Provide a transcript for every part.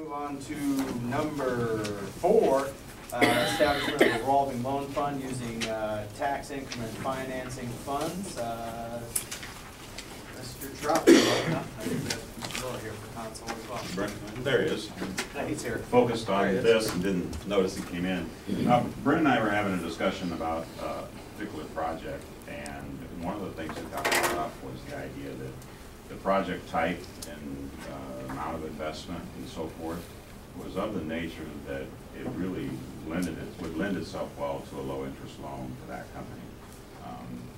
Move on to number 4, establishment of a revolving loan fund using tax increment financing funds. Mr. Trout, I think that's Mr. Miller here for council as well. Brent, there he is. He's here. Focused on this and didn't notice he came in. Brent and I were having a discussion about a particular project, and one of the things that got brought up was the idea that the project type and amount of investment and so forth was of the nature that it really would lend itself well to a low interest loan for that company.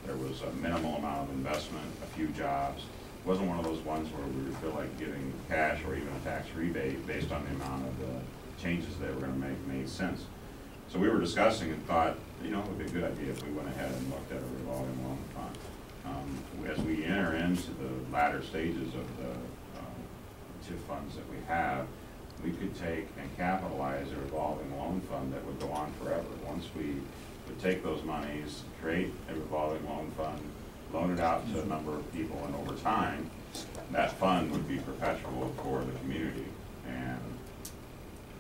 There was a minimal amount of investment, a few jobs. It wasn't one of those ones where we would feel like giving cash or even a tax rebate based on the amount of the changes they were going to make made sense. So we were discussing and thought, you know, it would be a good idea if we went ahead and looked at a revolving loan fund. As we enter into the latter stages of the TIF funds that we have, we could take and capitalize a revolving loan fund that would go on forever. Once we would take those monies, create a revolving loan fund, loan it out to a number of people, and over time, that fund would be perpetual for the community. And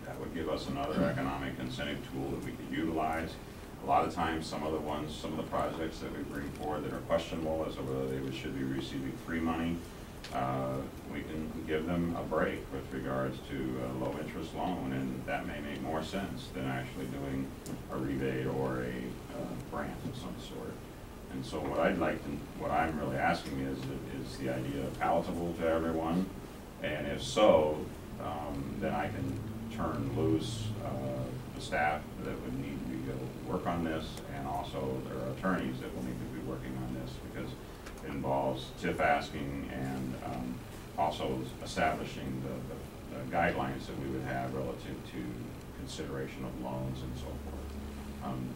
that would give us another economic incentive tool that we could utilize. A lot of times, some of the projects that we bring forward that are questionable as to whether they should be receiving free money, we can give them a break with regards to a low interest loan, and that may make more sense than actually doing a rebate or a grant of some sort. And so what I'm really asking is the idea palatable to everyone? And if so, then I can turn loose the staff that would need to be able to work on this, and also there are attorneys that will need to be working on this, because it involves TIF asking and also establishing the guidelines that we would have relative to consideration of loans and so forth.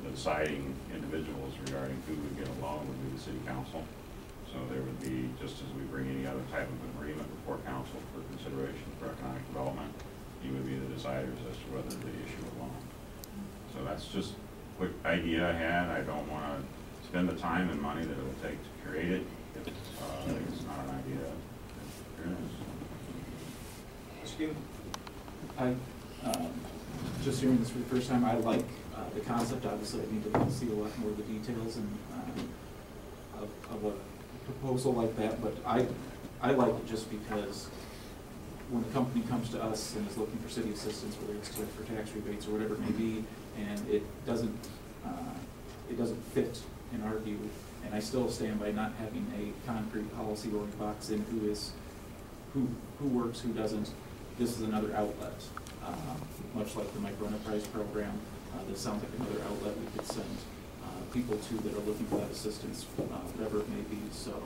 The deciding individuals regarding who would get a loan would be the city council. So there would be, just as we bring any other type of agreement before council for consideration for economic development, you would be the deciders as to whether they issue a loan. So that's just a quick idea I had. I don't want to spend the time and money that it would take to create it if it's not an idea. I just hearing this for the first time, I like the concept. Obviously, I need to see a lot more of the details and of a proposal like that. But I like it just because when a company comes to us and is looking for city assistance, whether it's for tax rebates or whatever it may be, and it doesn't fit in our view, and I still stand by not having a concrete policy going box in who works, who doesn't. This is another outlet, much like the micro enterprise program. This sounds like another outlet we could send people to that are looking for that assistance, whatever it may be. So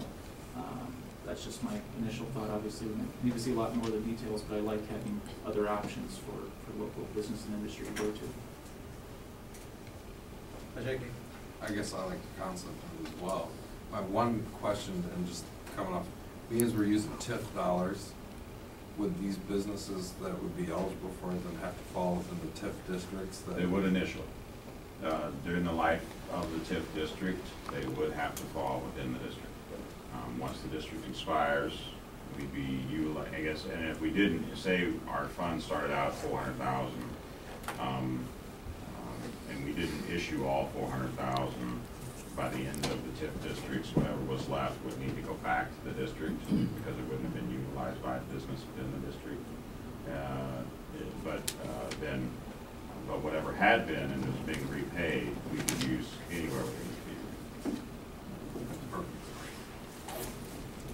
that's just my initial thought. Obviously, we need to see a lot more of the details, but I like having other options for local business and industry to go to. I guess I like the concept of it as well. My one question, and just coming up, because we're using TIF dollars, would these businesses that would be eligible for it then have to fall within the TIF districts? They would initially. During the life of the TIF district, they would have to fall within the district. Once the district expires, we'd be utilizing, I guess, and if we didn't, say our fund started out 400,000, and we didn't issue all 400,000 by the end of the TIF districts, whatever was left would need to go back to the district because it wouldn't have been utilized by a business within the district. But whatever had been and was being repaid, we could use anywhere within the field.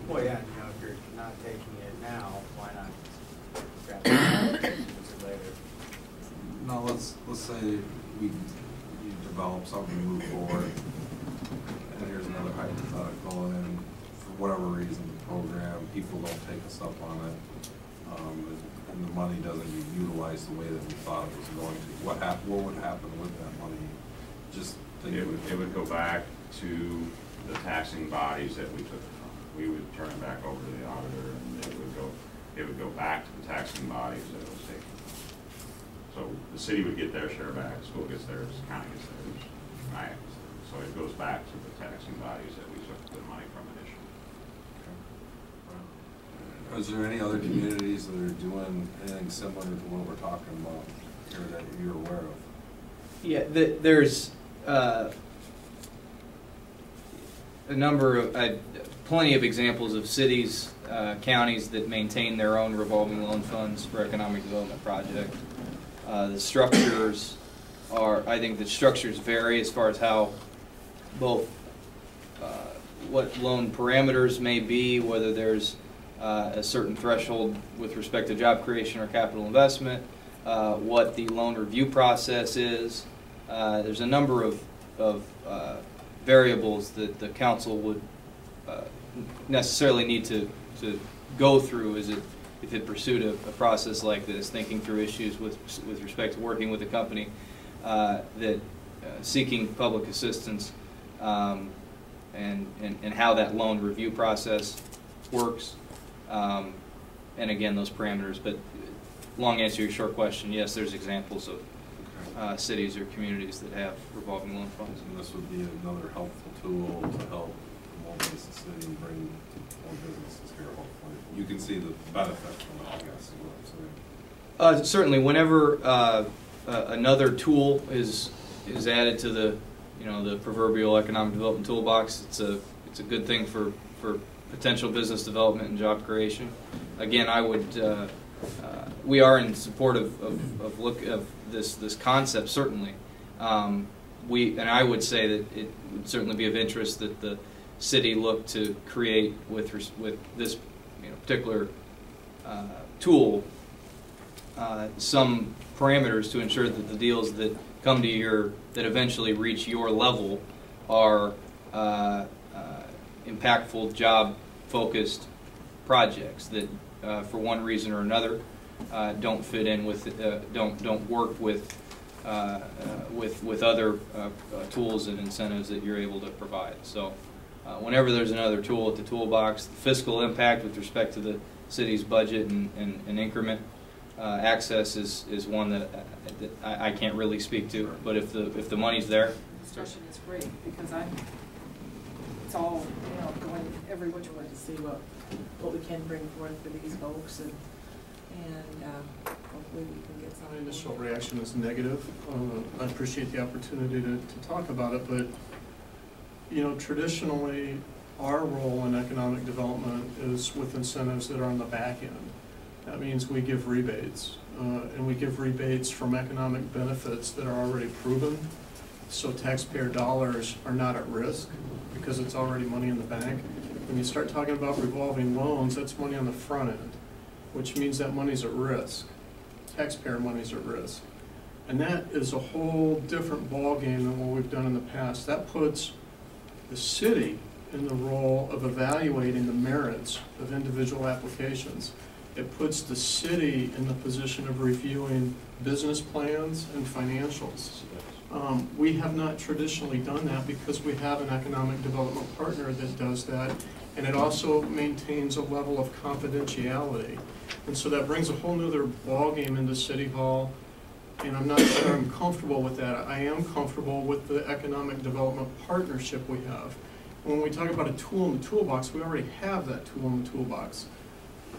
Well, yeah, you know, if you're not taking it now, why not grab it and use it later? No, let's say you develop something, move forward, and here's another hypothetical, and for whatever reason, the program, people don't take us up on it, and the money doesn't get utilized the way that we thought it was going to. What would happen with that money? Just it would go back to the taxing bodies that we took it from. We would turn it back over to the auditor, and it would go back to the taxing bodies that it was taken from. So the city would get their share back, the school gets theirs, the county gets theirs, I gets theirs. So it goes back to the taxing bodies that we took the money from initially. Is there any other communities that are doing anything similar to what we're talking about here that you're aware of? Yeah, there's a number of, plenty of examples of cities, counties that maintain their own revolving loan funds for economic development project. The structures are, I think the structures vary as far as how both what loan parameters may be, whether there's a certain threshold with respect to job creation or capital investment, what the loan review process is. There's a number of variables that the council would necessarily need to go through if it pursued a process like this, thinking through issues with respect to working with a company that seeking public assistance, and how that loan review process works, and again those parameters. But long answer to your short question, yes, there's examples of cities or communities that have revolving loan funds. And this would be another helpful tool to help promote the city and bring more businesses here, hopefully. You can see the benefit from it, I guess, is what I'm saying. Certainly, whenever another tool is added to the the proverbial economic development toolbox, it's a good thing for potential business development and job creation. Again, I would we are in support of this concept, certainly. And I would say that it would certainly be of interest that the city look to create with this particular tool some parameters to ensure that the deals that come to that eventually reach your level are impactful, job-focused projects that, for one reason or another, don't fit in with, don't work with other tools and incentives that you're able to provide. So, whenever there's another tool at the toolbox, the fiscal impact with respect to the city's budget and increment access is one that I can't really speak to. But if the money's there, discussion is great because it's all going every which way to see what we can bring forth for these folks and hopefully we can get some. My initial reaction is negative. I appreciate the opportunity to talk about it, but traditionally our role in economic development is with incentives that are on the back end. That means we give rebates, and we give rebates from economic benefits that are already proven, so taxpayer dollars are not at risk because it's already money in the bank. When you start talking about revolving loans, that's money on the front end, which means that money's at risk. Taxpayer money's at risk. And that is a whole different ballgame than what we've done in the past. That puts the city in the role of evaluating the merits of individual applications. It puts the city in the position of reviewing business plans and financials. We have not traditionally done that because we have an economic development partner that does that, and it also maintains a level of confidentiality. And so that brings a whole nother ballgame into City Hall, and I'm not sure I'm comfortable with that. I am comfortable with the economic development partnership we have. When we talk about a tool in the toolbox, we already have that tool in the toolbox.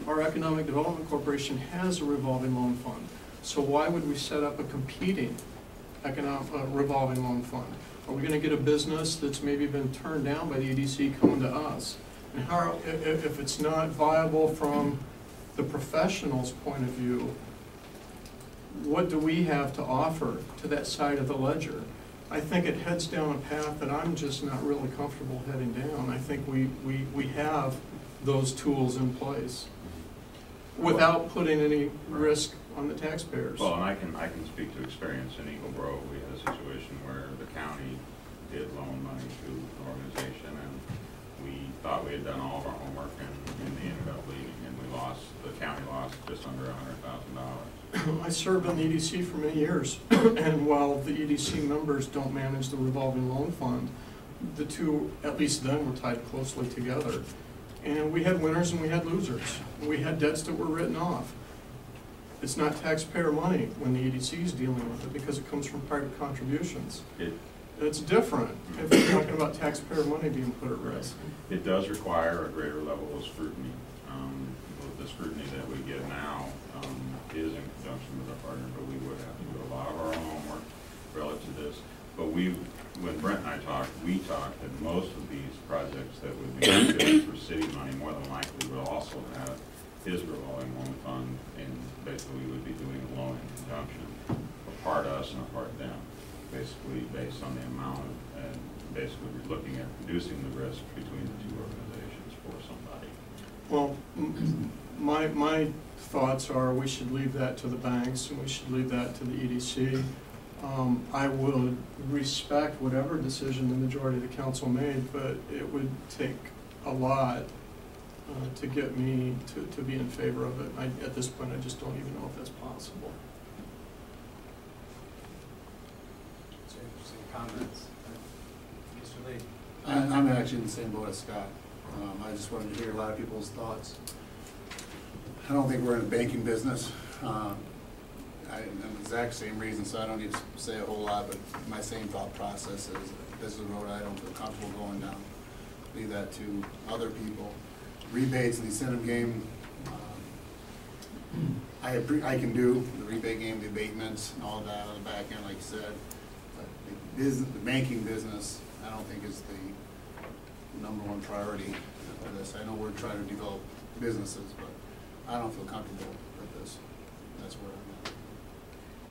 Our Economic Development Corporation has a revolving loan fund. So why would we set up a competing revolving loan fund? Are we going to get a business that's maybe been turned down by the EDC coming to us? And how, if it's not viable from the professional's point of view, what do we have to offer to that side of the ledger? I think it heads down a path that I'm just not really comfortable heading down. I think we have those tools in place without putting any risk on the taxpayers. Well, and I can speak to experience in Eagle Grove. We had a situation where the county did loan money to an organization, and we thought we had done all of our homework, and they ended up leaving, and the county lost just under $100,000. I served on the EDC for many years, and while the EDC members don't manage the revolving loan fund, the two, at least then, were tied closely together. And we had winners and we had losers. We had debts that were written off. It's not taxpayer money when the EDC is dealing with it because it comes from private contributions. It's different if we're talking about taxpayer money being put at risk. It does require a greater level of scrutiny. the scrutiny that we get now is in conjunction with our partner, but we would have to do a lot of our own homework relative to this. But when Brent and I talked, we talked that most of these projects that would be considered for city money more than likely will also have his revolving loan fund, and basically we would be doing a loan in conjunction, a part us and a part them, basically based on the amount of, and basically we're looking at reducing the risk between the two organizations for somebody. Well, my thoughts are we should leave that to the banks and we should leave that to the EDC. I would respect whatever decision the majority of the council made, but it would take a lot to get me to be in favor of it. At this point, I just don't even know if that's possible. So interesting comments. Mr. Lee? I'm actually in the same boat as Scott. I just wanted to hear a lot of people's thoughts. I don't think we're in the banking business. And the exact same reason, so I don't need to say a whole lot, but my same thought process is this is a road I don't feel comfortable going down. Leave that to other people. Rebates and the incentive game, I can do the rebate game, the abatements, and all that on the back end, like you said. But the banking business, I don't think is the #1 priority for this. I know we're trying to develop businesses, but I don't feel comfortable with this. That's where I'm at.